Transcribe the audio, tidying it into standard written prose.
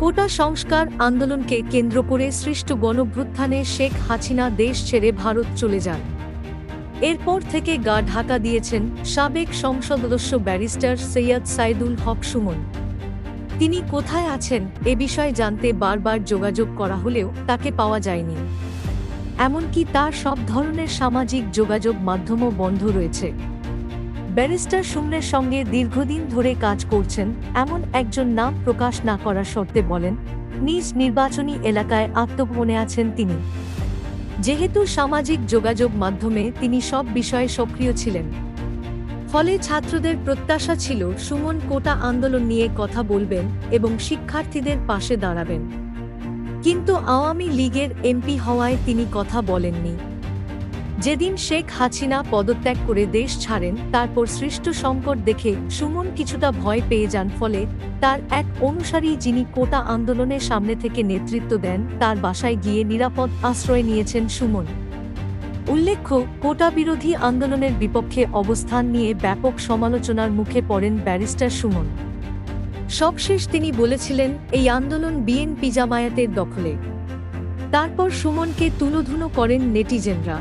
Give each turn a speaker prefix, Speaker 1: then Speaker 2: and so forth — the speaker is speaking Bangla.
Speaker 1: কোটা সংস্কার আন্দোলনকে কেন্দ্র করে সৃষ্ট গণভ্যুত্থানে শেখ হাসিনা দেশ ছেড়ে ভারত চলে যান। এরপর থেকে গা ঢাকা দিয়েছেন সাবেক সংসদ সদস্য ব্যারিস্টার সৈয়দ সাইদুল হক সুমন। তিনি কোথায় আছেন এ বিষয়ে জানতে বারবার যোগাযোগ করা হলেও তাকে পাওয়া যায়নি। এমনকি তার সব ধরনের সামাজিক যোগাযোগ মাধ্যমও বন্ধ রয়েছে। ব্যারিস্টার সুমনের সঙ্গে দীর্ঘদিন ধরে কাজ করছেন এমন একজন নাম প্রকাশ না করার শর্তে বলেন, নিজ নির্বাচনী এলাকায় আত্মগোপনে আছেন তিনি। যেহেতু সামাজিক যোগাযোগ মাধ্যমে তিনি সব বিষয়ে সক্রিয় ছিলেন, ফলে ছাত্রদের প্রত্যাশা ছিল সুমন কোটা আন্দোলন নিয়ে কথা বলবেন এবং শিক্ষার্থীদের পাশে দাঁড়াবেন। কিন্তু আওয়ামী লীগের এমপি হওয়ায় তিনি কথা বলেননি। যেদিন শেখ হাসিনা পদত্যাগ করে দেশ ছাড়েন, তারপর সৃষ্ট সংকট দেখে সুমন কিছুটা ভয় পেয়ে যান। ফলে তার এক অনুসারী, যিনি কোটা আন্দোলনের সামনে থেকে নেতৃত্ব দেন, তার বাসায় গিয়ে নিরাপদ আশ্রয় নিয়েছেন সুমন। উল্লেখ্য, কোটা বিরোধী আন্দোলনের বিপক্ষে অবস্থান নিয়ে ব্যাপক সমালোচনার মুখে পড়েন ব্যারিস্টার সুমন। সবশেষ তিনি বলেছিলেন, এই আন্দোলন বিএনপি জামায়াতের দখলে। তারপর সুমনকে তুলোধুনো করেন নেটিজেনরা।